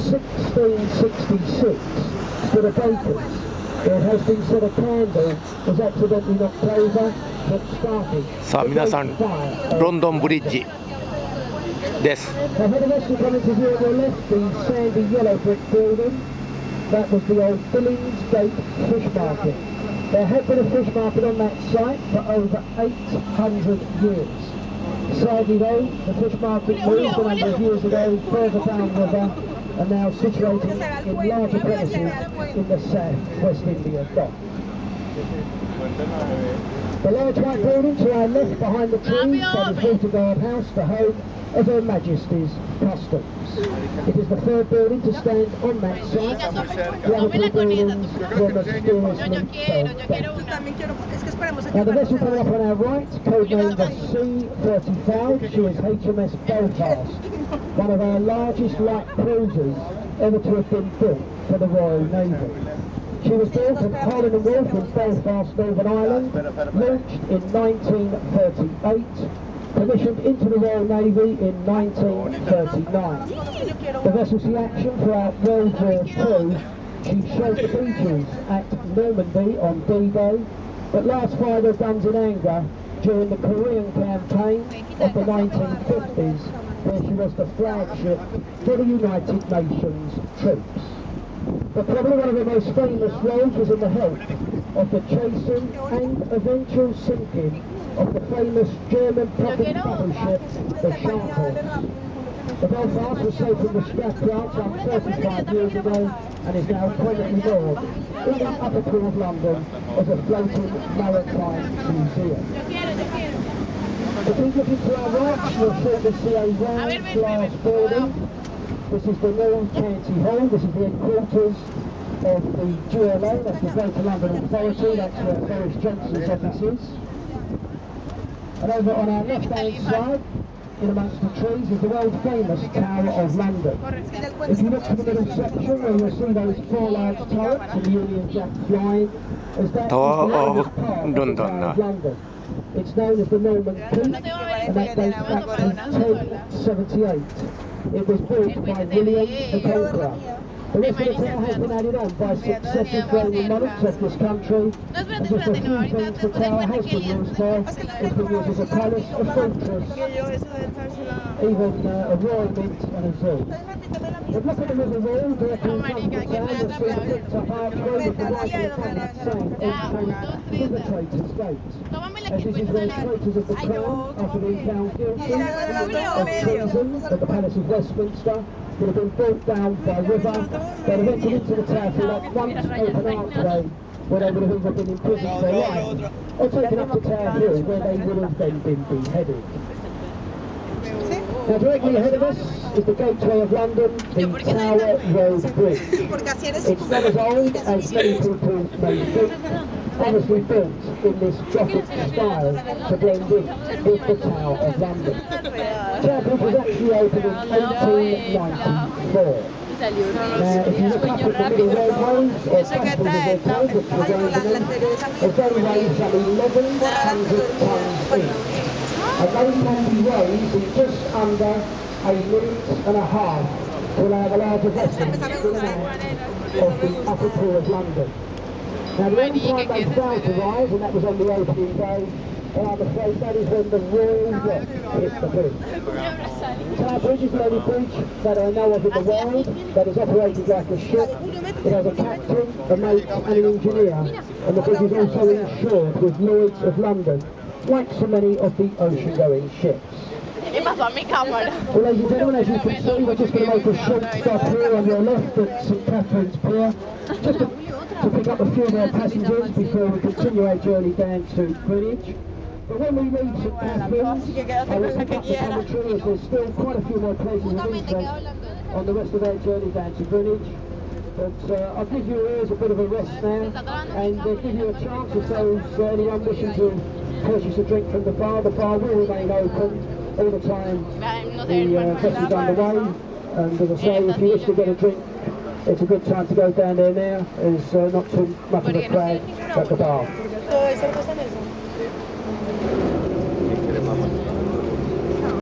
1666 for the bakers. It has been said a candle was accidentally knocked over but started. さあ皆さん、ロンドンブリッジです。 Now, for the rest of the coming to view on your left, the sandy yellow brick building, that was the old Billings Gate Fish Market. There had been a fish market on that site for over 800 years. Sadly though, the fish market moved a number of years ago further downriver and now situated in larger premises in the South West India dock. The large white building to our left behind the trees, that is Waterguard House, the home of Her Majesty's Customs. It is the third building to stand on that site. The other two buildings were mysteriously sold down. Now the vessel coming up on our right, codenamed the C-35, she is HMS Belfast, one of our largest light cruisers ever to have been built for the Royal Navy. She was built at Holland and Wolff in Belfast, Northern Ireland, launched in 1938, commissioned into the Royal Navy in 1939. The vessel see action throughout World War II. She showed the beaches at Normandy on D-Day, but last fired her guns in anger during the Korean campaign of the 1950s, where she was the flagship for the United Nations troops. But probably one of her most famous roles was in the help of the chasing and eventual sinking of the famous German profit battleship, the Scharnhorst. The Belfast was saved from the scrapyard some 35 years ago and is now permanently moored in the upper core of London as a floating maritime museum. If we look into our right, you'll shortly see a round glass building. This is the North County Hall. This is the headquarters of the GLA, that's the Greater London Authority, that's where Boris Johnson's office is. And over on our left-hand side, in amongst the trees, is the world-famous Tower of London. If you look to the middle section, where you'll see those four large turrets and the Union Jack flying, as that Tower is the of largest part of the London. Tower of London. It's known as the Norman Keep, and that dates back to 1078. It was built by William the Conqueror. The rest of the tower has been added on by successive reigning monarchs of this country, and just a few things the tower has been used for. It's been used as a palace, a fortress, even a royal mint and a zoo. But look at the river wall directly in front of the town. You'll see the bricked up archway with the white and coloured sign to the Traitors' Gate, as this is where traitors of the crown, after being found guilty of treason at the Palace of Westminster, would have been brought down by river. They'd have entered into the tower through that once open archway, where they would have either been imprisoned for life or taken up to Tower Hill, where they would have then been beheaded. Now directly ahead of us is the gateway of London, the Tower Road Bridge. It's not as old as many people may think, obviously built in this Gothic style to blend in with the Tower of London. The Tower Bridge was actually opened in 1894. Now, if you look up at the middle roadways, or castles of their time, which we're going to them, it's only weighs some 1,100 tons each. And those can be raised in just under a minute and a half to allow the larger vessels in and out of the upper core of London. Now, the only time they failed to rise, and that was on the opening day, and I'm afraid that is when the Royal Yacht hit the bridge. Tower Bridge is the only bridge that I know of in the world that is operated like a ship. It has a captain, a mate and an engineer, and the bridge is also insured with Lloyd's of London, like so many of the ocean-going ships. Well, ladies and gentlemen, as you can see, we're just going to make a short stop here on your left at St Catherine's Pier, just to pick up a few more passengers before we continue our journey down to Greenwich. But when we reach St Catherine's, I will pick up the commentary, as there's still quite a few more places of interest on the rest of our journey down to Greenwich. But I'll give your ears a bit of a rest now, and give you a chance if there's anyone wishing to purchase a drink from the bar. The bar will remain open all the time the fest is underway, and as I say, if you wish to get a drink, it's a good time to go down there now. There's not too much of a crowd at the bar.